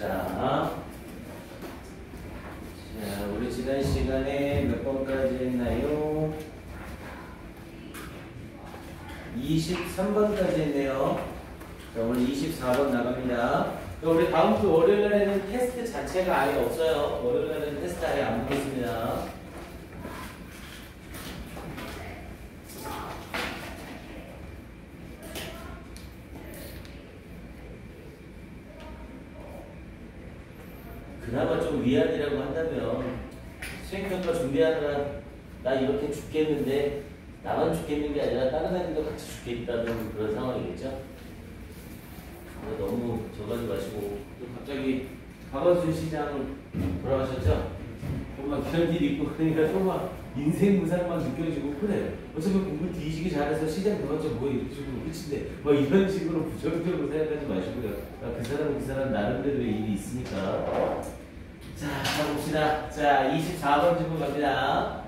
봅시다. 자, 우리 지난 시간에 몇 번까지 했나요? 23번까지 했네요. 자, 오늘 24번 나갑니다. 우리 다음 주 월요일 날에는 테스트 자체가 아예 없어요. 월요일 날에는 테스트 아예 안 보겠습니다. 그나마 좀 위안이라고 한다면 수행평가 준비하느라 나 이렇게 죽겠는데 나만 죽겠는 게 아니라 다른 애들도 같이 죽겠다는 그런 상황이겠죠. 너무 저가지 마시고 또 갑자기 박원순 시장 돌아가셨죠? 정말 그런 일이 있고 그러니까 정말 인생 무상만 느껴지고 그래 어차피 공부 뒤지기 잘해서 시장 돼봤자 뭐 이렇게 식으로 끝인데 뭐 이런 식으로 부정적으로 생각하지 마시고요. 그 사람은 그 사람 나름대로의 일이 있으니까. 자, 가봅시다. 자, 24번 질문 갑니다.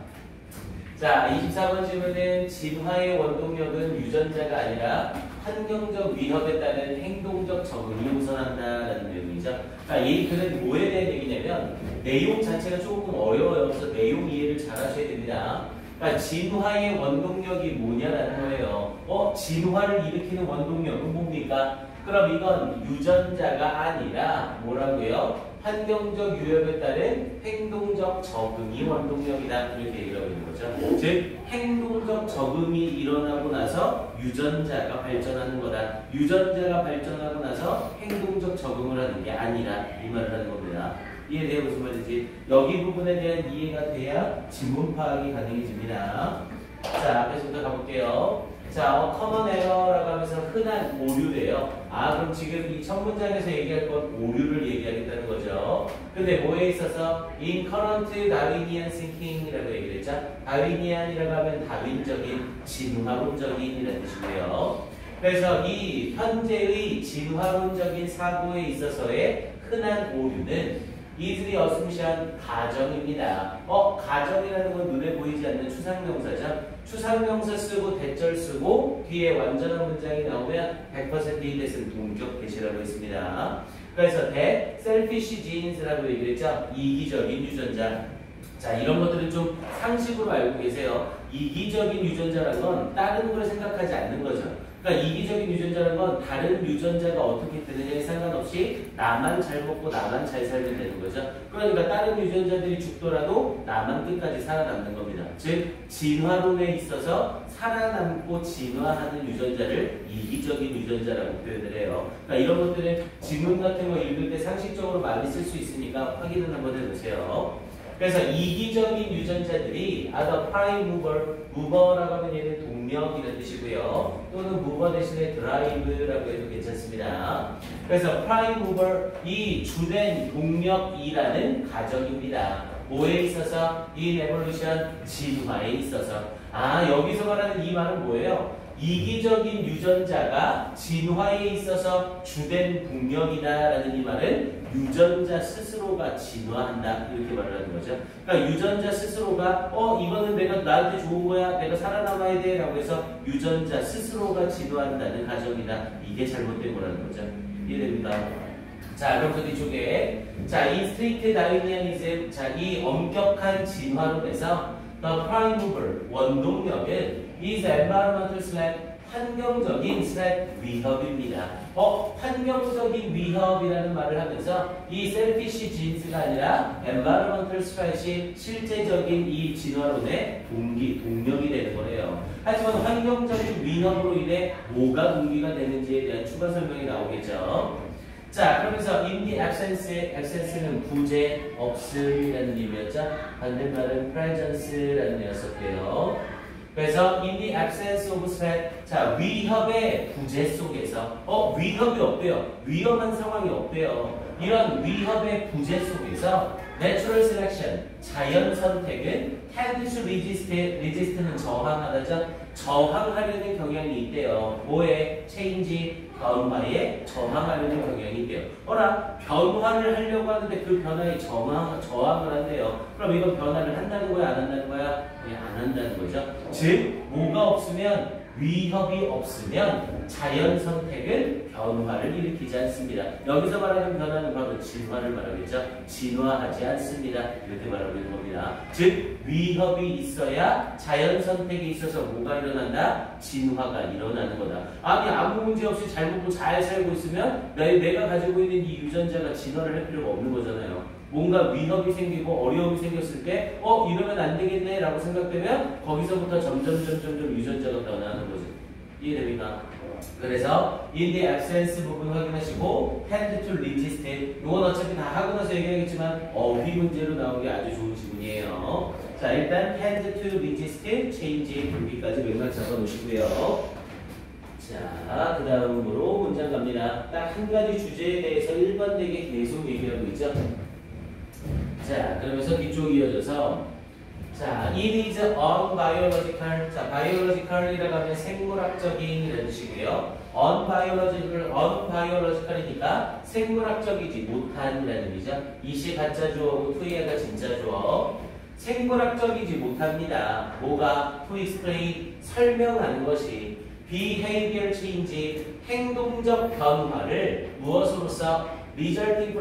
자, 24번 질문은 진화의 원동력은 유전자가 아니라 환경적 위협에 따른 행동적 적응이 우선한다라는 내용이죠. 자, 이 글은 뭐에 대한 얘기냐면 내용 자체가 조금 어려워요. 그래서 내용 이해를 잘 하셔야 됩니다. 그러니까 진화의 원동력이 뭐냐라는 거예요. 진화를 일으키는 원동력은 뭡니까? 그럼 이건 유전자가 아니라 뭐라고요? 환경적 위협에 따른 행동적 적응이 원동력이다. 이렇게 얘기를 하고 있는 거죠. 즉 행동적 적응이 일어나고 나서 유전자가 발전하는 거다. 유전자가 발전하고 나서 행동적 적응을 하는 게 아니라 이 말을 하는 겁니다. 이해돼요? 무슨 말인지. 여기 부분에 대한 이해가 돼야 지문 파악이 가능해집니다. 자, 앞에서부터 가볼게요. 자, 커먼 에러라고 하면서 흔한 오류래요. 그럼 지금 이 첫 문장에서 얘기할 건 오류를 얘기하겠다는 거죠. 근데 뭐에 있어서 in current Darwinian thinking이라고 얘기를 했죠. 다윈이안이라고 하면 다윈적인, 진화론적인이라는 뜻이고요. 그래서 이 현재의 진화론적인 사고에 있어서의 흔한 오류는 is the assumption 가정입니다. 가정이라는 건 눈에 보이지 않는 추상명사죠. 추상명사 쓰고 대절 쓰고 뒤에 완전한 문장이 나오면 100%이 대신 동격 대시라고 했습니다. 그래서 that selfish genes라고 얘기를 했죠. 이기적인 유전자. 자, 이런 것들은 좀 상식으로 알고 계세요. 이기적인 유전자라는 건 다른 걸 생각하지 않는 거죠. 그러니까 이기적인 유전자라는 건 다른 유전자가 어떻게 되느냐에 상관없이 나만 잘 먹고 나만 잘 살면 되는 거죠. 그러니까 다른 유전자들이 죽더라도 나만 끝까지 살아남는 겁니다. 즉 진화론에 있어서 살아남고 진화하는 유전자를 이기적인 유전자라고 표현을 해요. 그러니까 이런 것들은 지문 같은 거 읽을 때 상식적으로 많이 쓸 수 있으니까 확인을 한번 해보세요. 그래서 이기적인 유전자들이 the prime mover라고 하면 얘는 동력이라는 뜻이고요. 또는 mover 대신에 drive라고 해도 괜찮습니다. 그래서 prime mover, 이 주된 동력이라는 가정입니다. 뭐에 있어서? in evolution, 진화에 있어서. 여기서 말하는 이 말은 뭐예요? 이기적인 유전자가 진화에 있어서 주된 동력이다라는 이 말은 유전자 스스로가 진화한다 이렇게 말을 하는 거죠. 그러니까 유전자 스스로가 이거는 내가 나한테 좋은 거야, 내가 살아남아야 돼 라고 해서 유전자 스스로가 진화한다는 가정이다. 이게 잘못된 거라는 거죠. 이해됩니다. 자, 그럼 그 뒤쪽에 자, 이 스트레이트 다윈이안이즘, 자, 이 엄격한 진화론에서 the prime mover, 원동력은 is environmental threat, 환경적인 threat, 위협입니다. 환경적인 위협이라는 말을 하면서 이 selfish genes가 아니라 environmental threat이 실제적인 이 진화론의 동력이 되는 거예요. 하지만 환경적인 위협으로 인해 뭐가 동기가 되는지에 대한 추가 설명이 나오겠죠. 자, 그러면서 in the absence는 부재, 없음이라는 의미였죠. 반대말은 presence라는 의미였었고요. 그래서 in the absence of threat, 자, 위협의 부재 속에서 위협이 없대요. 위험한 상황이 없대요. 이런 위협의 부재 속에서 natural selection, 자연 선택은 tend to resist는 저항하다죠. 저항하려는 경향이 있대요. 뭐에? change, 변화에 저항하려는 경향이 있대요. 변화를 하려고 하는데 그 변화에 저항을 한대요. 그럼 이건 변화를 한다는 거야, 안 한다는 거야? 안 한다는 거죠. 즉, 뭐가 없으면 위협이 없으면 자연 선택은 변화를 일으키지 않습니다. 여기서 말하는 변화는 바로 진화를 말하겠죠. 진화하지 않습니다. 이렇게 말하는 겁니다. 즉 위협이 있어야 자연 선택이 있어서 뭐가 일어난다? 진화가 일어나는 거다. 아니 아무 문제 없이 잘 먹고 잘 살고 있으면 내가 가지고 있는 이 유전자가 진화를 할 필요가 없는 거잖아요. 뭔가 위협이 생기고 어려움이 생겼을 때 이러면 안 되겠네 라고 생각되면 거기서부터 점점 유전자가 변화하는 거죠. 이해됩니까? 그래서 in the absence 부분 확인하시고 tend to resist 이건 어차피 다 하고 나서 얘기하겠지만 어휘 문제로 나오기 아주 좋은 지문이에요. 자 일단 tend to resist change 여기까지 맥락 잡아 놓으시고요. 자, 그 다음으로 문장 갑니다. 딱 한 가지 주제에 대해서 일관되게 계속 얘기하고 있죠. 자, 그러면서 뒤쪽 이어져서 자, it is unbiological. 자, biological이라고 하면 생물학적인 이런 뜻이고요. unbiological이니까 생물학적이지 못한이라는 의미죠. 이시 가짜 주어고 to가 진짜 주어. 생물학적이지 못합니다. 뭐가? to explain 설명하는 것이 behavior change 행동적 변화를 무엇으로써 resulting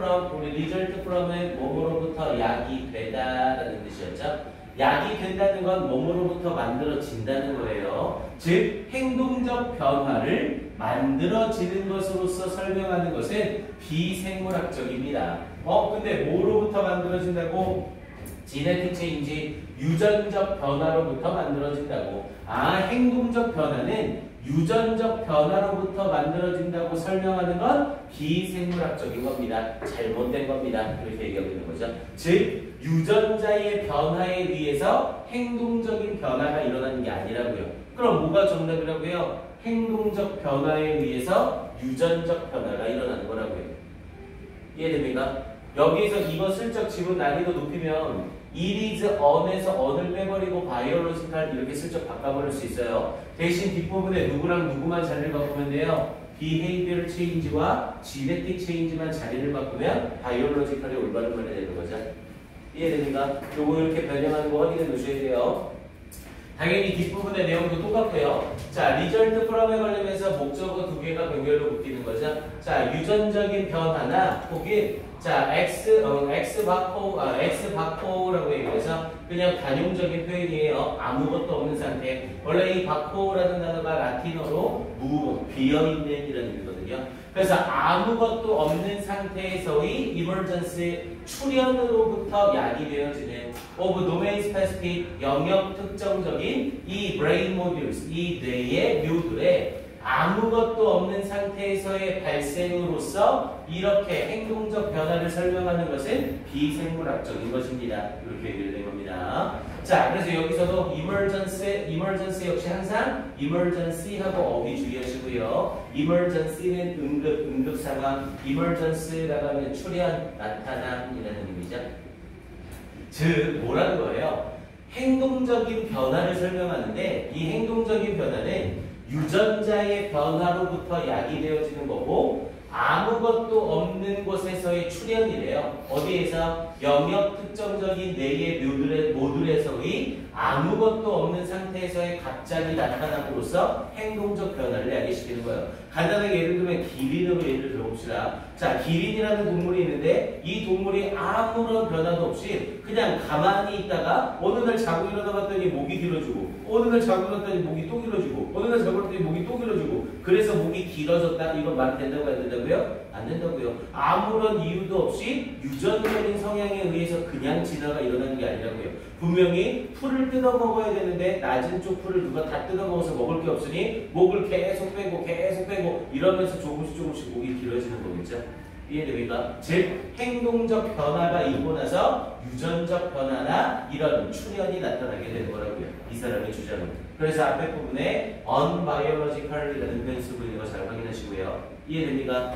from은 뭐뭐로부터 약이 되다라는 뜻이었죠. 약이 된다는 건 뭐뭐로부터 만들어진다는 거예요. 즉 행동적 변화를 만들어지는 것으로서 설명하는 것은 비생물학적입니다. 근데 뭐로부터 만들어진다고? 지네틱 체인지 유전적 변화로부터 만들어진다고. 행동적 변화는 유전적 변화로부터 만들어진다고 설명하는 건 비생물학적인 겁니다. 잘못된 겁니다. 이렇게 얘기하고 있는 거죠. 즉 유전자의 변화에 의해서 행동적인 변화가 일어나는 게 아니라고요. 그럼 뭐가 정답이라고요? 행동적 변화에 의해서 유전적 변화가 일어나는 거라고요. 이해됩니까? 여기에서 이거 슬쩍 지문 난이도 높이면 it is on에서 on을 빼버리고 biological 이렇게 슬쩍 바꿔버릴 수 있어요. 대신 뒷부분에 누구랑 누구만 자리를 바꾸면 돼요. behavior change와 genetic change만 자리를 바꾸면 biological이 올바른 말이 되는 거죠. 이해됩니까? 요거 이렇게 변형하는 거 확인해 놓으셔야 돼요. 당연히 뒷부분의 내용도 똑같고요. 자, result from에 관련해서 목적어 두 개가 병렬로 묶이는 거죠. 자, 유전적인 변화나 혹은 자, X 바코라고 얘기해서 그냥 단용적인 표현이에요. 아무것도 없는 상태. 원래 이 바코라는 단어가 라틴어로 비어있는이라는 의미거든요. 그래서 아무것도 없는 상태에서의 emergency 출현으로부터 약이 되어지는 of domain specific 영역 특정적인 이 brain modules, 이 뇌의 묘들의 아무것도 없는 상태에서의 발생으로서 이렇게 행동적 변화를 설명하는 것은 비생물학적인 것입니다. 이렇게 얘기를 된 겁니다. 자, 그래서 여기서도 emergency 역시 항상 emergency하고 어휘 주의하시고요. emergency는 응급 상황, emergency라고 하면 출현, 나타남이라는 의미죠. 즉, 뭐라는 거예요? 행동적인 변화를 설명하는데 이 행동적인 변화는 유전자의 변화로부터 약이 되어지는 거고 아무것도 없는 곳에서의 출현이래요. 어디에서? 영역 특정적인 뇌의 모듈에서의 아무것도 없는 상태에서의 갑자기 나타남으로써 행동적 변화를 야기시키는 거예요. 간단하게 예를 들면 기린으로 예를 들어봅시다. 자, 기린이라는 동물이 있는데 이 동물이 아무런 변화도 없이 그냥 가만히 있다가 어느 날 자고 일어나 봤더니 목이 길어지고 어느 날 자고 일어났더니 목이 또 길어지고 어느 날 자고 일어났더니 목이 또 길어지고 그래서 목이 길어졌다. 이건 말 된다고 안 된다고요? 안 된다고요. 아무런 이유도 없이 유전적인 성향에 의해서 그냥 진화가 일어나는 게 아니라고요. 분명히 풀을 뜯어 먹어야 되는데 낮은 쪽 풀을 누가 다 뜯어 먹어서 먹을 게 없으니 목을 계속 빼고 이러면서 조금씩 목이 길어지는 거겠죠. 이해됩니까? 즉 행동적 변화가 있고 나서 유전적 변화나 이런 출현이 나타나게 되는 거라고요. 이 사람의 주장은. 그래서 앞에 부분에 unbiological이라는 표현 쓰고 있는 거 잘 확인하시고요. 이해됩니까?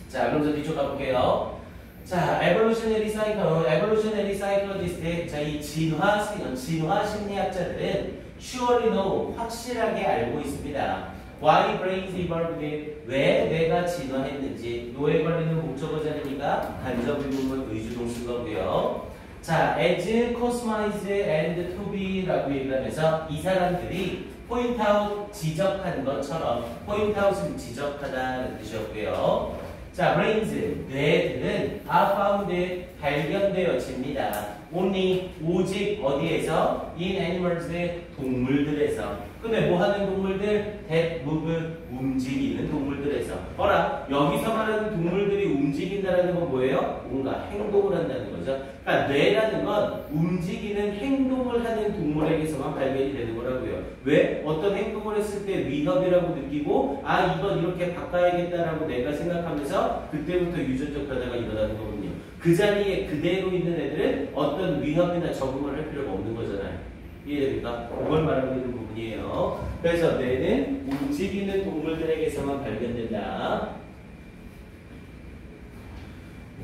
자, 그럼 저 뒤쪽 가볼게요. 자, evolutionary psychologist, 자, 이 진화 심리학자들은 surely know, 확실하게 알고 있습니다. Why brains evolved? 왜 뇌가 진화했는지. 노에 걸리는 목적어 자리니까 간접 의문문 의주동 쓴 거고요. 자, as customized and to be라고 얘기를 하면서 이 사람들이 point out 지적한 것처럼 point out은 지적하다는 뜻이었고요. 자, brains 뇌들은 are found 발견되어집니다. only 오직 어디에서? in animals 동물들에서. 근데 뭐 하는 동물들? that move 움직이는 동물들에서. 어라 여기서 말하는 동물들이 움직인다라는 건 뭐예요? 뭔가 행동을 한다는 거죠. 그러니까 뇌라는 건 움직이는 행동을 하는 동물에게서만 발견이 되는 거라고요. 왜? 어떤 행동을 했을 때 위협이라고 느끼고 아 이건 이렇게 바꿔야겠다라고 내가 생각하면서 그때부터 유전적 변화가 일어나는 거거든요. 그 자리에 그대로 있는 애들은 어떤 위협이나 적응을 할 필요가 없는 거잖아요. 이해됩니까? 그걸 말하고 있는 부분이에요. 그래서 뇌는 움직이는 동물들에게서만 발견된다.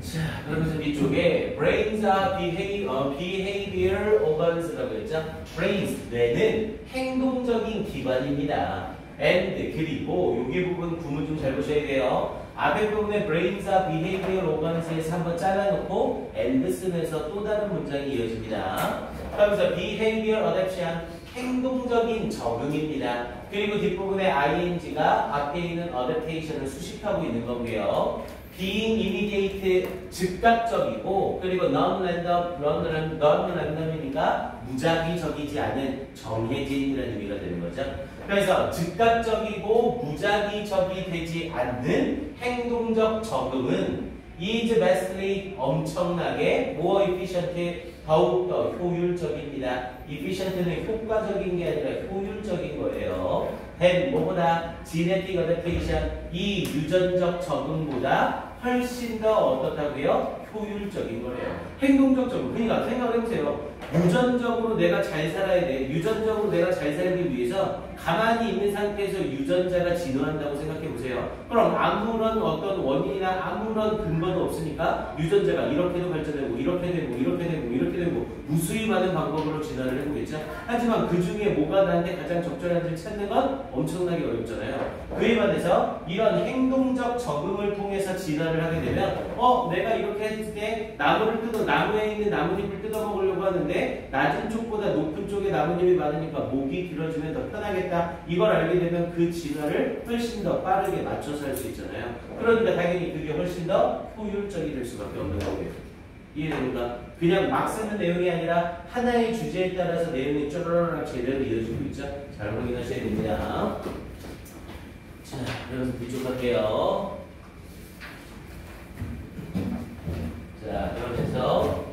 자, 그러면서 뒤쪽에 brains are behavioral organs라고 했죠. brains, 뇌는 행동적인 기관입니다. and 그리고 여기 부분 구문 좀 잘 보셔야 돼요. 앞에 부분에 brains are behavioral organs에서 한번 잘라놓고 and 쓰면서 또 다른 문장이 이어집니다. 그러면서 behavior adaptation 행동적인 적응입니다. 그리고 뒷부분에 ing가 앞에 있는 adaptation을 수식하고 있는 거고요. being immediate 즉각적이고 그리고 non-random이니까 무작위적이지 않은 정해진이라는 의미가 되는 거죠. 그래서 즉각적이고 무작위적이 되지 않는 행동적 적응은 is vastly 엄청나게 more efficient 더욱더 효율적입니다. efficient는 효과적인 게 아니라 효율적인 거예요. than 뭐보다 genetic adaptation 이 유전적 적응보다 훨씬 더 어떻다고요? 효율적인 거래요. 행동적 적응. 그러니까 생각을 해보세요. 유전적으로 내가 잘 살아야 돼. 유전적으로 내가 잘 살기 위해서 가만히 있는 상태에서 유전자가 진화한다고 생각해 보세요. 그럼 아무런 어떤 원인이나 아무런 근거도 없으니까 유전자가 이렇게도 발전되고 이렇게 되고 이렇게 되고 이렇게 되고 무수히 많은 방법으로 진화를 해보겠죠. 하지만 그 중에 뭐가 나한테 가장 적절한지를 찾는 건 엄청나게 어렵잖아요. 그에 반해서 이런 행동적 적응을 통해서 진화를 하게 되면 내가 이렇게 했을 때 나무에 있는 나뭇잎을 뜯어 먹으려고 하는데 낮은 쪽보다 높은 쪽에 나뭇잎이 많으니까 목이 길어지면 더 편하겠다. 이걸 알게 되면 그 진화를 훨씬 더 빠르게 맞춰서 할 수 있잖아요. 그러니까 당연히 그게 훨씬 더 효율적이 될 수밖에 없는 거고요. 이해됩니까? 그냥 막 쓰는 내용이 아니라 하나의 주제에 따라서 내용이 쪼르르 제대로 이어지고 있죠. 잘 확인하셔야 됩니다. 자, 그럼 뒤쪽 갈게요. 자, 그러면서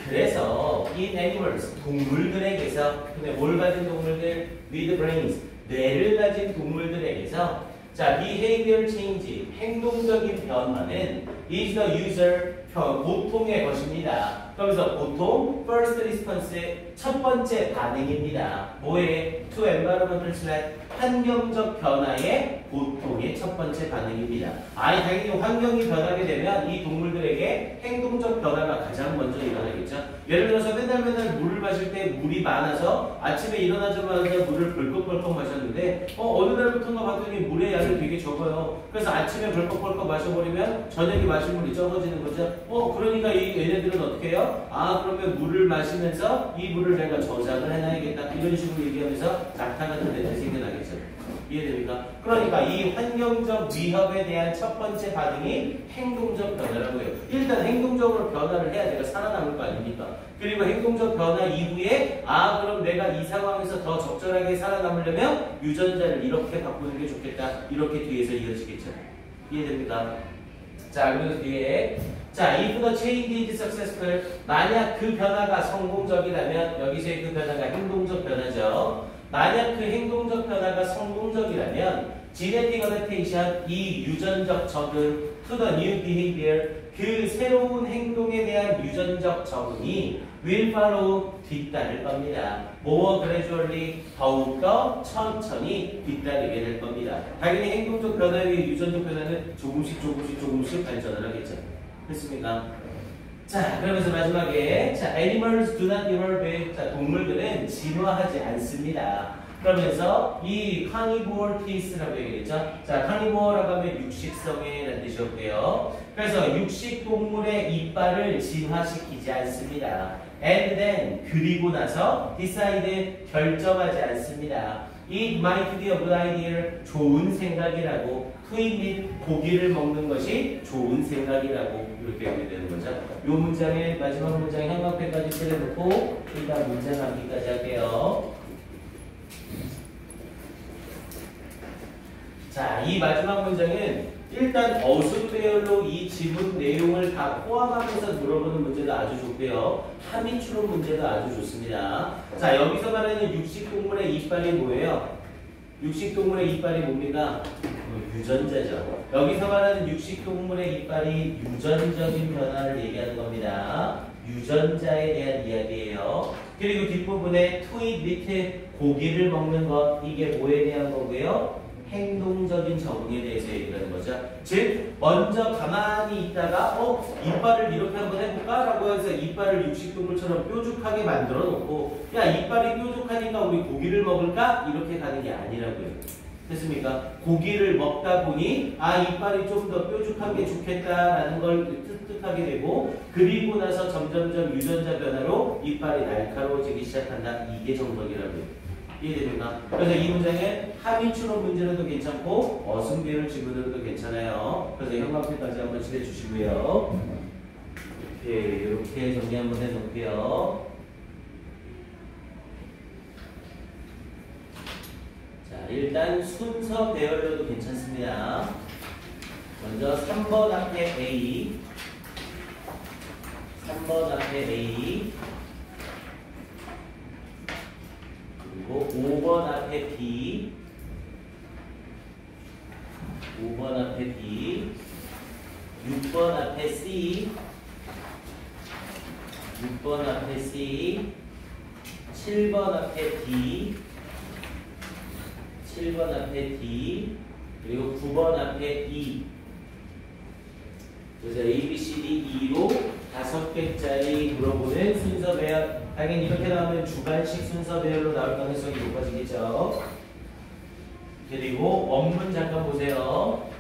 그래서 in animals 동물들에게서 근데 뭘 가진 동물들? with brains 뇌를 가진 동물들에게서 자 behavior change 행동적인 변화는 is the user 보통의 것입니다. 그러면서 보통 first response의 첫 번째 반응입니다. 뭐에? to environmental threat 환경적 변화의 보통의 첫 번째 반응입니다. 당연히 환경이 변하게 되면 이 동물들에게 행동적 변화가 가장 먼저 일어나겠죠. 예를 들어서 맨날 물을 마실 때 물이 많아서 아침에 일어나자마자 물을 벌컥벌컥 마셨는데 어느 날부터인가 봤더니 물의 양이 되게 적어요. 그래서 아침에 벌컥벌컥 마셔버리면 저녁에 마실 물이 적어지는 거죠. 그러니까 이 얘네들은 어떻게 해요? 그러면 물을 마시면서 이 물을 내가 저장을 해놔야겠다. 이런 식으로 얘기하면서 낙타 같은 애들이 생겨나겠죠. 이해됩니까? 그러니까 이 환경적 위협에 대한 첫 번째 반응이 행동적 변화라고 해요. 일단 행동적으로 변화를 해야 내가 살아남을 거 아닙니까? 그리고 행동적 변화 이후에 그럼 내가 이 상황에서 더 적절하게 살아남으려면 유전자를 이렇게 바꾸는 게 좋겠다. 이렇게 뒤에서 이어지겠죠. 이해됩니까? 자, 그래서 뒤에 if the change is successful 만약 그 변화가 성공적이라면 여기서의 그 변화가 행동적 변화죠. 만약 그 행동적 변화가 성공적이라면 genetic adaptation 이 유전적 적응 to the new behavior 그 새로운 행동에 대한 유전적 적응이 will follow 뒤따를 겁니다. more gradually 더욱더 천천히 뒤따르게 될 겁니다. 당연히 행동적 변화에 의해 유전적 변화는 조금씩 발전을 하겠죠. 됐습니까? 자, 그러면서 마지막에 animals do not evolve. 자, 동물들은 진화하지 않습니다. 그러면서 이 carnivorous 얘기했죠. 자, carnivore라고 하면 육식성이라는 뜻이었고요. 그래서 육식 동물의 이빨을 진화시키지 않습니다. And then 그리고 나서 decide 결정하지 않습니다. It might be a good idea. 좋은 생각이라고. to eat 고기를 먹는 것이 좋은 생각이라고 이렇게 얘기되는 거죠. 이 문장의 마지막 문장 형광펜까지 칠해놓고 일단 문장 암기까지 할게요. 자, 이 마지막 문장은 일단 어순배열로 이 지문 내용을 다 포함하면서 물어보는 문제도 아주 좋고요. 함의추론 문제도 아주 좋습니다. 자, 여기서 말하는 육식동물의 이빨이 뭐예요? 육식동물의 이빨이 뭡니까? 유전자죠. 여기서 말하는 육식동물의 이빨이 유전적인 변화를 얘기하는 겁니다. 유전자에 대한 이야기예요. 그리고 뒷부분에 to eat 밑에 고기를 먹는 것, 이게 뭐에 대한 거고요? 행동적인 적응에 대해서 얘기하는 거죠. 즉 먼저 가만히 있다가 이빨을 이렇게 한번 해볼까? 라고 해서 이빨을 육식동물처럼 뾰족하게 만들어 놓고 야 이빨이 뾰족하니까 우리 고기를 먹을까? 이렇게 가는 게 아니라고요. 됐습니까? 고기를 먹다 보니 이빨이 좀 더 뾰족한 게 좋겠다라는 걸 습득하게 되고 그리고 나서 점점점 유전자 변화로 이빨이 날카로워지기 시작한다. 이게 정석이라고요. 이해됩니까? 그래서 이 문장에 함의추론 문제로도 괜찮고 어순배열 지문으로도 괜찮아요. 그래서 형광펜까지 한번 칠해주시고요. 이렇게 정리 한번 해놓을게요. 자, 일단 순서 배열로도 괜찮습니다. 먼저 3번 앞에 A, 3번 앞에 A, 그리고 5번 앞에 B, 5번 앞에 B, 6번 앞에 C, 6번 앞에 C, 7번 앞에 D, 7번 앞에 D, 그리고 9번 앞에 E. 그래서 A, B, C, D, E로 5개짜리 물어보는 순서 배열. 당연히 이렇게 나오면 주관식 순서 배열로 나올 가능성이 높아지겠죠. 그리고 원문 잠깐 보세요.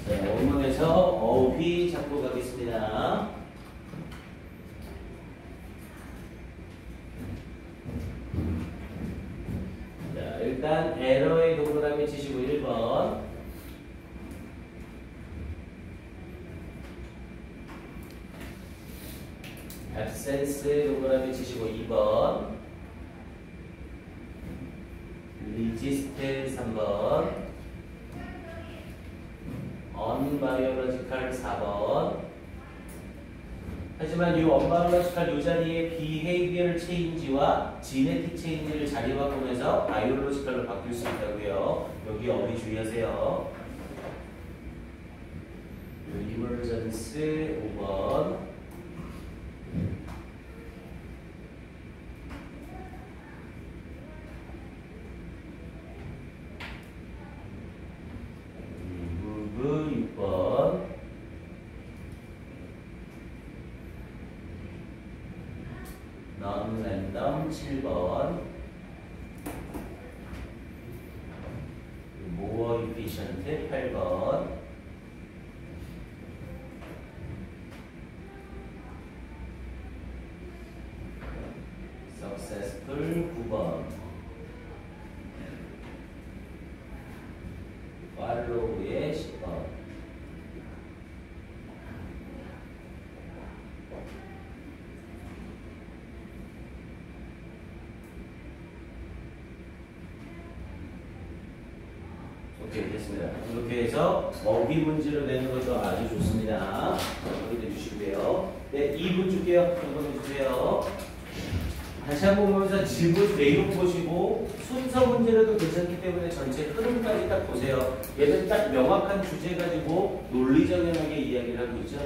자, 원문에서 어휘 잡고 가겠습니다. 자, 일단 에러의 동그라미 치시고 1번. absence 동그라미 치시고 2번. resist 3번. unbiological 4번. 하지만 이 unbiological 이 자리에 behavior change와 genetic change를 자리 바꾸면서 biological로 바뀔 수 있다고요. 여기 어휘 주의하세요. emergence 5번. move 6번. non-random 7번. more efficient 8번. successful 9번. follow의 10번. 오케이, 됐습니다. 이렇게 해서 어휘 문제로 내는 것도 아주 좋습니다. 확인해 주시고요. 네, 2분 줄게요. 한번 해주세요. 다시 한번 보면서 지문 내용 보시고 순서 문제로도 괜찮기 때문에 전체 흐름까지 딱 보세요. 얘는 딱 명확한 주제 가지고 논리정연하게 이야기를 하고 있죠.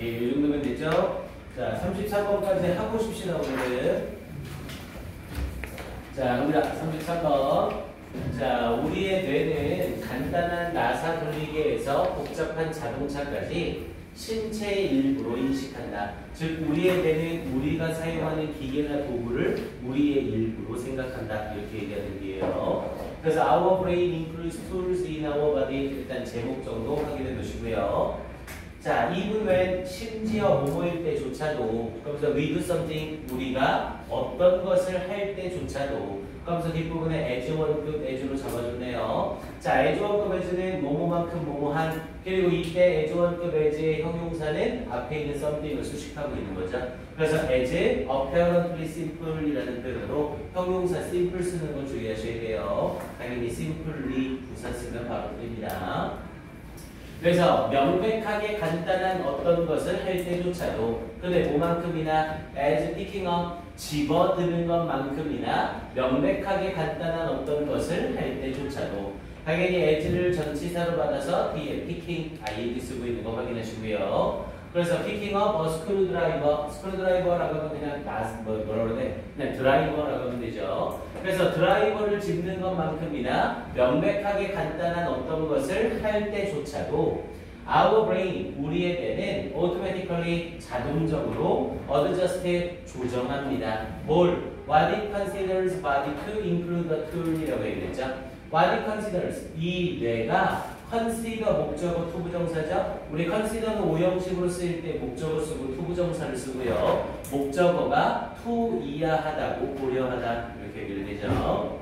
예, 이 정도면 됐죠? 자, 33번까지 하고 싶시다, 오늘은. 자, 갑니다. 33번. 자, 우리의 뇌는 간단한 나사 돌리개에서 복잡한 자동차까지 신체의 일부로 인식한다. 즉, 우리의 뇌는 우리가 사용하는 기계나 도구를 우리의 일부로 생각한다. 이렇게 얘기하는 거예요. 그래서 our brain includes tools in our body. 일단 제목 정도 확인해 두시고요. 자, even when 심지어 뭐뭐일 때조차도, 그러면서 we do something, 우리가 어떤 것을 할 때조차도, 그러면서 뒷부분에 as 원급 as로 잡아줬네요. 자, as 원급 as는 뭐뭐만큼 뭐뭐한, 그리고 이때 as 원급 as의 형용사는 앞에 있는 something을 수식하고 있는 거죠. 그래서 as apparently simple이라는 표현으로 형용사 simple 쓰는 거 주의하셔야 돼요. 당연히 simply 부사 쓰면 바로 됩니다. 그래서 명백하게 간단한 어떤 것을 할 때조차도, 근데 뭐만큼이나 as picking up, 집어드는 것만큼이나 명백하게 간단한 어떤 것을 할 때조차도, 당연히 as를 전치사로 받아서 뒤에 picking, ing 쓰고 있는 거 확인하시고요. 그래서 picking up a screwdriver, screwdriver라고 하면 그냥 뭐라 그러네, 그냥 드라이버라고 하면 되죠. 그래서 드라이버를 집는 것만큼이나 명백하게 간단한 어떤 것을 할 때조차도 our brain, 우리의 뇌는 automatically, 자동적으로 adjust, 조정합니다. 뭘? What it considers body to include the tool이라고 얘기했죠. What it considers, 이 뇌가 consider 목적어 투부정사죠. 우리 consider는 오형식으로 쓰일 때 목적어 쓰고 투부정사를 쓰고요. 목적어가 to 이하하다고, 고려하다 이렇게 얘기를 되죠.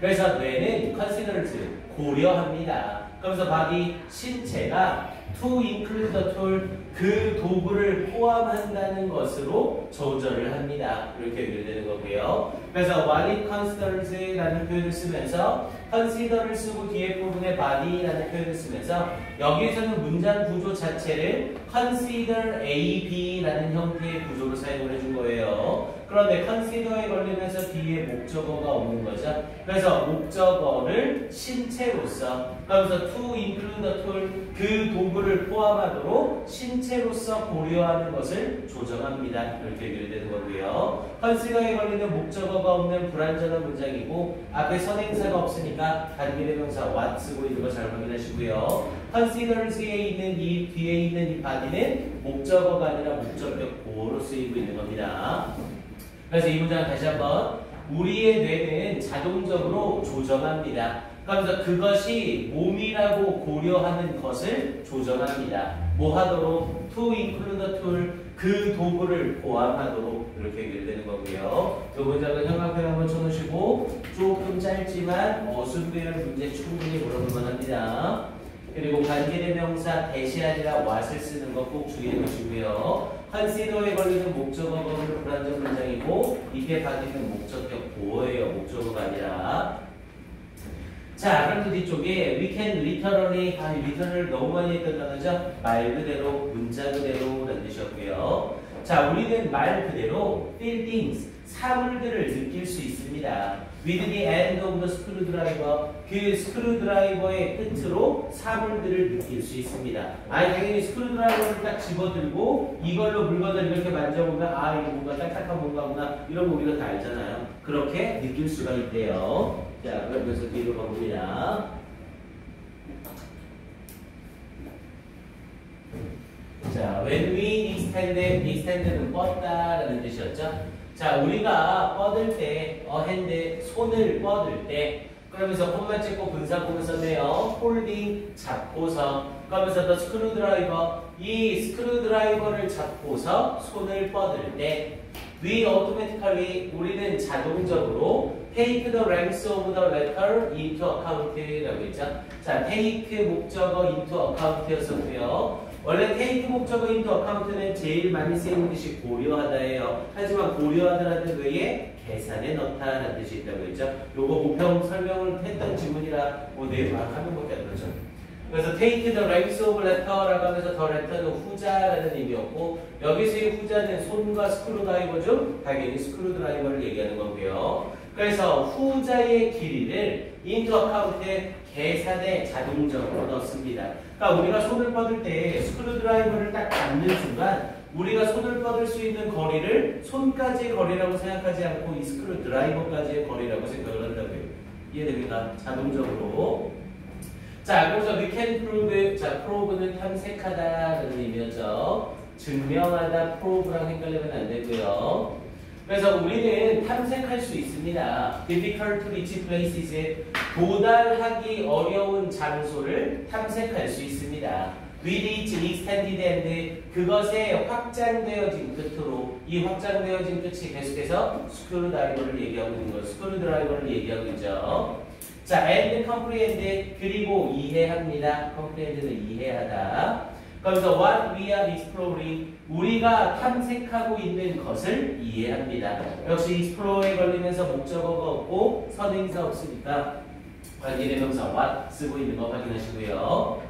그래서 뇌는 considers, 고려합니다. 그러면서 body, 신체가 to include the tool, 그 도구를 포함한다는 것으로 조절을 합니다. 이렇게 얘기를 되는 거고요. 그래서 what it considers 라는 표현을 쓰면서 consider를 쓰고 뒤에 부분에 body라는 표현을 쓰면서 여기에서는 문장 구조 자체를 consider A, B라는 형태의 구조로 사용을 해준 거예요. 그런데 consider에 걸리면서 뒤에 목적어가 없는 거죠. 그래서 목적어를 신체로서, 그러면서 to include the tool, 그 도구를 포함하도록 신체로서 고려하는 것을 조정합니다. 이렇게 얘기를 되는 거고요. consider에 걸리는 목적어가 없는 불완전한 문장이고 앞에 선행사가 없으니까 단기대명사 what 쓰고 있는 거 잘 확인하시고요. considers에 있는 이 뒤에 있는 이 body는 목적어가 아니라 목적격 보호로 쓰이고 있는 겁니다. 그래서 이 문장을 다시 한번, 우리의 뇌는 자동적으로 조정합니다. 그러면서 그것이 몸이라고 고려하는 것을 조정합니다. 뭐 하도록? to include the tool, 그 도구를 포함하도록, 이렇게 얘기를 되는 거고요. 이 문장은 형광펜 한번 쳐놓으시고 조금 짧지만 어순배열 문제 충분히 물어볼 만합니다. 그리고 관계대명사 대시 아니라 what을 쓰는 거 꼭 주의해 주시고요. consider에 걸리는 목적어가 오늘 불완전 문장이고 이게 받는 목적격 보어예요. 목적어가 아니라. 자, 그럼 또 뒤쪽에 we can literally, literal을 너무 많이 했던 단어죠. 말 그대로, 문자 그대로라는 뜻이었고요. 자, 우리는 말 그대로 feel things, 사물들을 느낄 수 있습니다. with the end of the screwdriver, 그 스크루드라이버의 끝으로 사물들을 느낄 수 있습니다. 당연히 스크루드라이버를 딱 집어들고 이걸로 물건을 이렇게 만져보면 이게 뭔가 딱딱한 뭔가구나, 이런 거 우리가 다 알잖아요. 그렇게 느낄 수가 있대요. 자, 그래서 뒤로 가봅니다. 자, when we extend는 뻗다라는 뜻이었죠. 자, 우리가 뻗을 때, hand, 손을 뻗을 때, 그러면서 콤마 찍고 분사구문 썼네요. holding, 잡고서, 그러면서 the screwdriver, 이 스크루드라이버를 잡고서 손을 뻗을 때, we automatically, 우리는 자동적으로 take the length of the letter into account라고 했죠. 자, take 목적어 into account였었고요. 원래 take 목적어 into account는 제일 많이 쓰이는 뜻이 고려하다예요. 하지만 고려하다라는 외에 계산에 넣다라는 뜻이 있다고 했죠. 요거 모평 설명을 했던 지문이라 내용 한 명밖에 안 들었죠. 그래서 take the length of letter라고 하면서 the letter는 후자라는 의미였고 여기서의 후자는 손과 스크루드라이버 중 당연히 스크루드라이버를 얘기하는 거고요. 그래서 후자의 길이를 into account에 계산에 자동적으로 넣습니다. 그러니까 우리가 손을 뻗을 때 스크루드라이버를 딱 닿는 순간 우리가 손을 뻗을 수 있는 거리를 손까지의 거리라고 생각하지 않고 이 스크루드라이버까지의 거리라고 생각을 한다고요. 이해됩니까? 자동적으로. 자, 그래서 we can prove, 자, prove는 탐색하다라는 의미였죠. 증명하다, prove랑 헷갈리면 안 되고요. 그래서 우리는 탐색할 수 있습니다. difficult to reach places, 도달하기 어려운 장소를 탐색할 수 있습니다. with each extended and, 그것에 확장되어진 끝으로, 이 확장되어진 끝이 계속해서 스크루드라이버를 얘기하고 있는 거예요. 스크루드라이버를 얘기하고 있죠. 자, and comprehend, 그리고 이해합니다. comprehend는 이해하다. 그래서 what we are exploring, 우리가 탐색하고 있는 것을 이해합니다. 역시 explore에 걸리면서 목적어가 없고 선행사 없으니까 관계대명사 what 쓰고 있는 거 확인하시고요.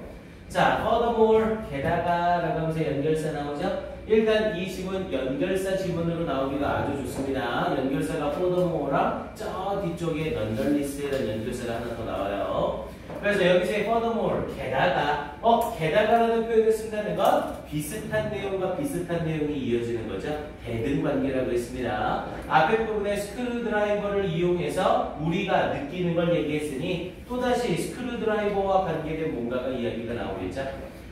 자, furthermore, 게다가 라고 하면서 연결사 나오죠? 일단 이 지문 연결사 지문으로 나오기가 아주 좋습니다. 연결사가 furthermore랑 저 뒤쪽에 nonetheless라는 연결사가 하나 더 나와요. 그래서 여기서 furthermore, 게다가, 게다가라는 표현을 쓴다는 건 비슷한 내용과 비슷한 내용이 이어지는 거죠. 대등 관계라고 했습니다. 앞에 부분에 스크루드라이버를 이용해서 우리가 느끼는 걸 얘기했으니 또다시 스크루드라이버와 관계된 뭔가가 이야기가 나오겠죠.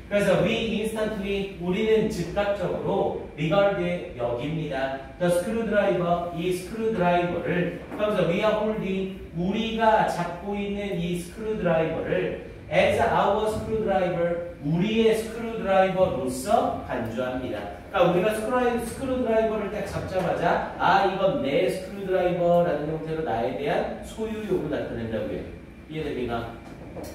그래서 we instantly, 우리는 즉각적으로 regard, 여깁니다. the screwdriver, 이 스크루드라이버를, 그래서 we are holding, 우리가 잡고 있는 이 스크루드라이버를 as our screwdriver, 우리의 스크루드라이버로서 간주합니다. 그러니까 우리가 스크루드라이버를 딱 잡자마자 아, 이건 내 스크루드라이버라는 형태로 나에 대한 소유욕을 나타낸다고요. 이해됩니까?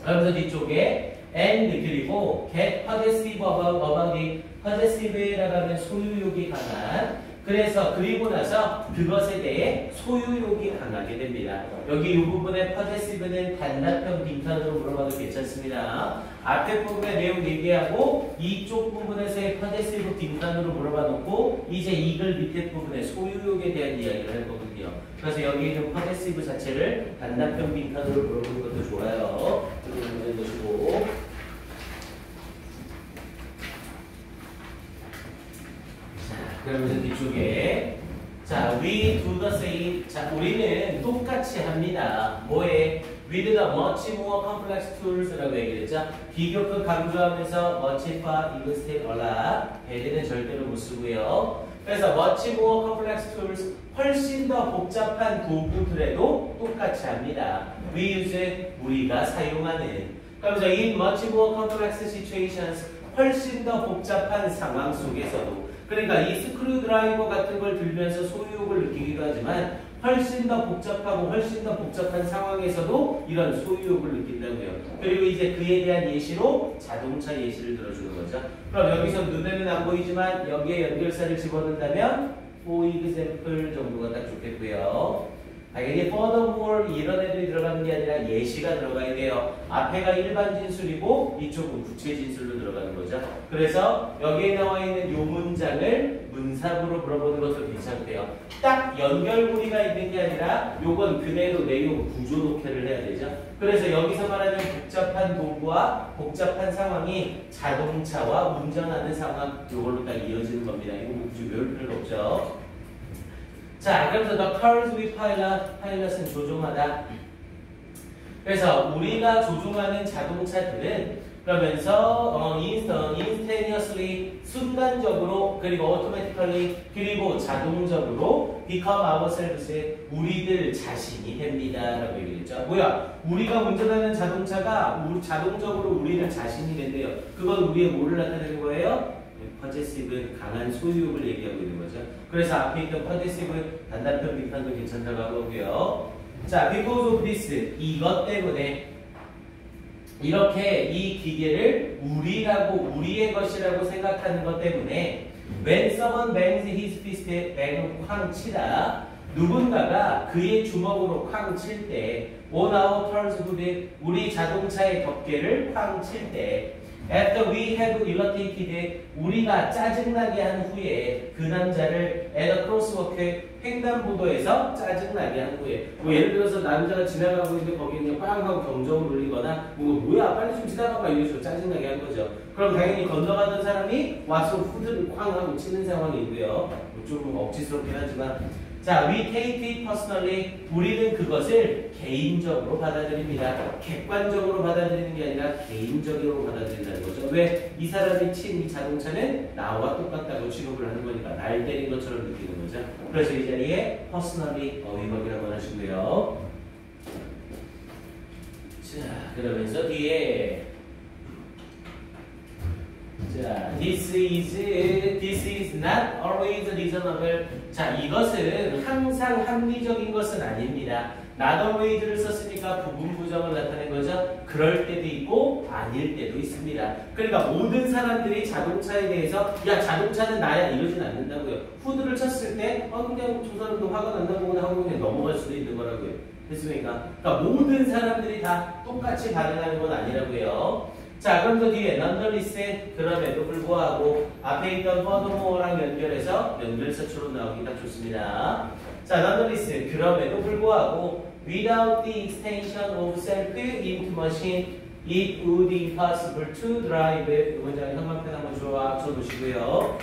그러면서 뒤쪽에 and, 그리고 get possessive about it, possessive라고 하면 소유욕이 강한, 그래서 그리고 나서 그것에 대해 소유욕이 강하게 됩니다. 여기 이 부분에 possessive는 단답형 빈칸으로 물어봐도 괜찮습니다. 앞에 부분의 내용 얘기하고 이쪽 부분에서의 possessive 빈칸으로 물어봐 놓고 이제 이 글 밑에 부분에 소유욕에 대한 이야기를 할 거거든요. 그래서 여기 있는 possessive 자체를 단답형 빈칸으로 물어보는 것도 좋아요. 이렇게 해보시고. 그러면서 뒤쪽에 자, we do the same. 자, 우리는 똑같이 합니다. 뭐에? with the much more complex tools라고 얘기했죠. 비교급 강조하면서 much과 instead a lot. 배대는 절대로 못 쓰고요. 그래서 much more complex tools, 훨씬 더 복잡한 도구들에도 똑같이 합니다. we use, 우리가 사용하는. 그러면서 in much more complex situations, 훨씬 더 복잡한 상황 속에서도. 그러니까 이 스크루드라이버 같은 걸 들면서 소유욕을 느끼기도 하지만 훨씬 더 복잡하고 훨씬 더 복잡한 상황에서도 이런 소유욕을 느낀다고요. 그리고 이제 그에 대한 예시로 자동차 예시를 들어주는 거죠. 그럼 여기서 눈에는 안 보이지만 여기에 연결사를 집어넣는다면 for example 정도가 딱 좋겠고요. 당연히 furthermore 이런 애들이 들어가는 게 아니라 예시가 들어가야 돼요. 앞에가 일반 진술이고 이쪽은 구체 진술로 들어가는 거죠. 그래서 여기에 나와 있는 이 문장을 문사부로 물어보는 것도 괜찮대요. 딱 연결고리가 있는 게 아니라 요건 그대로 내용 구조 녹화를 해야 되죠. 그래서 여기서 말하는 복잡한 도구와 복잡한 상황이 자동차와 운전하는 상황 요걸로 딱 이어지는 겁니다. 이거 굳이 외울 필요 없죠. 자, 그래서 the cars we pilot, pilot은 조종하다. 그래서 우리가 조종하는 자동차들은 그러면서 instantaneously, 순간적으로, 그리고 automatically, 그리고 자동적으로 become ourselves, 우리들 자신이 됩니다. 라고 얘기했죠. 뭐야? 우리가 운전하는 자동차가 자동적으로 우리를 자신이 된대요. 그건 우리의 뭐를 나타내는 거예요? possessive, 강한 소유욕을 얘기하고 있는 거죠. 그래서 앞에 있던 possessive 단답형 빈칸도 괜찮다고 하고요. 자, because of this, 이것 때문에 이렇게 이 기계를 우리의 것이라고 생각하는 것 때문에 when someone bangs his fist, bang은 쾅 치다. 누군가가 그의 주먹으로 쾅 칠 때 on our cars hood, 우리 자동차의 덮개를 쾅 칠 때 After we have irritated, 우리가 짜증나게 한 후에 그 남자를 at a crosswalk, 횡단보도에서 짜증나게 한 후에 뭐 예를 들어서 남자가 지나가고 있는데 거기에 그냥 빵 하고 경적을 울리거나 뭐야 빨리 좀 지나가봐 이런 식으로 짜증나게 한 거죠. 그럼 당연히 건너가던 사람이 와서 후드를 쾅 하고 치는 상황이고요. 좀 억지스럽긴 하지만 자, we take it personally. 우리는 그것을 개인적으로 받아들입니다. 객관적으로 받아들이는 게 아니라 개인적으로 받아들인다는 거죠. 왜? 이 사람이 친 이 자동차는 나와 똑같다고 취급을 하는 거니까 날 때린 것처럼 느끼는 거죠. 그래서 이 자리에 personally 어휘법이라고 하시고요. 자, 그러면서 뒤에 자, this is not always reasonable. 자, 이것은 항상 합리적인 것은 아닙니다. not always를 썼으니까 부분 부정을 나타낸 거죠. 그럴 때도 있고 아닐 때도 있습니다. 그러니까 모든 사람들이 자동차에 대해서 야 자동차는 나야 이러진 않는다고요. 후드를 쳤을 때 그냥 저 사람도 화가 난다고 하고 그냥 넘어갈 수도 있는 거라고요. 됐습니까? 그러니까 모든 사람들이 다 똑같이 반응하는 건 아니라고요. 자, 그럼 더 뒤에 nonetheless 그럼에도 불구하고 앞에 있던 furthermore랑 연결해서 연결사처럼 나오기 딱 좋습니다. 자, nonetheless 그럼에도 불구하고 without the extension of self into machine it would be impossible to drive. 이 문장의 한번편 한번 줘보시고요.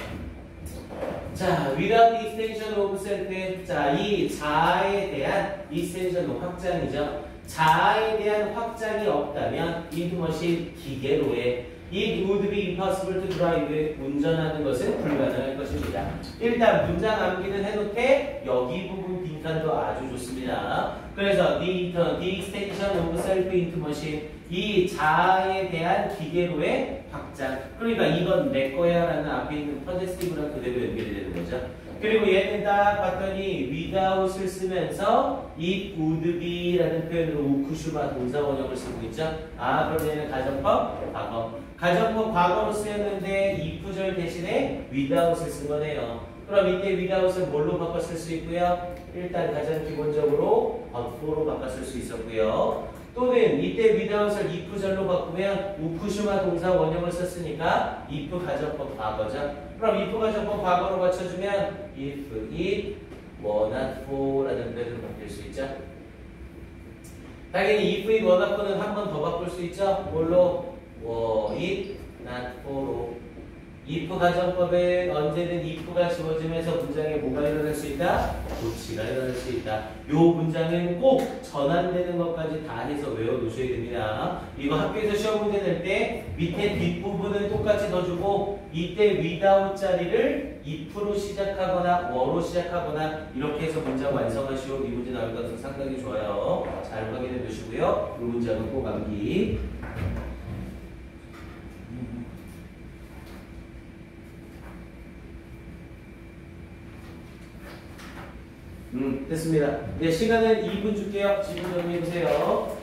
자, without the extension of self. 자, 이 자아에 대한 extension 확장이죠. 자아에 대한 확장이 없다면 into machine 기계로의 it would be impossible to drive 운전하는 것은 불가능할 것입니다. 일단 문장 암기는 해놓되 여기 부분 빈칸도 아주 좋습니다. 그래서 the extension of self into machine 이 자아에 대한 기계로의 확장. 그러니까 이건 내 거야 라는 앞에 있는 possessive랑 그대로 연결이 되는 거죠. 그리고 얘는 딱 봤더니 without을 쓰면서 it would be 라는 표현으로 우쿠슈마 동사 원형을 쓰고 있죠. 아, 그럼 얘는 가정법, 과거. 가정법 과거로 쓰였는데 if절 대신에 without을 쓴 거네요. 그럼 이때 without을 뭘로 바꿔 쓸 수 있고요? 일단 가장 기본적으로 but for로 바꿔 쓸 수 있었고요. 또는 이때 without을 if절로 바꾸면 우쿠슈마 동사 원형을 썼으니까 if 가정법 과거죠. 그럼 if 가정법 과거로 맞춰주면 if it were not for 라는 표현으로 바뀔 수 있죠. 당연히 if it were not for는 한 번 더 바꿀 수 있죠. 뭘로? were it not for로. if 가정법은 언제든 if가 지워지면서 문장에 뭐가 일어날 수 있다? 조치가 일어날 수 있다. 요 문장은 꼭 전환되는 것까지 다 해서 외워놓으셔야 됩니다. 이거 학교에서 시험 문제 낼 때 밑에 뒷부분은 똑같이 넣어주고 이때 without 자리를 if로 시작하거나 were로 시작하거나 이렇게 해서 문장 완성하시오. 이 문제 나올 것 같아서 상당히 좋아요. 잘 확인해 두시고요. 이 문장은 꼭 암기. 됐습니다. 네, 시간은 2분 줄게요. 지금 정리해보세요.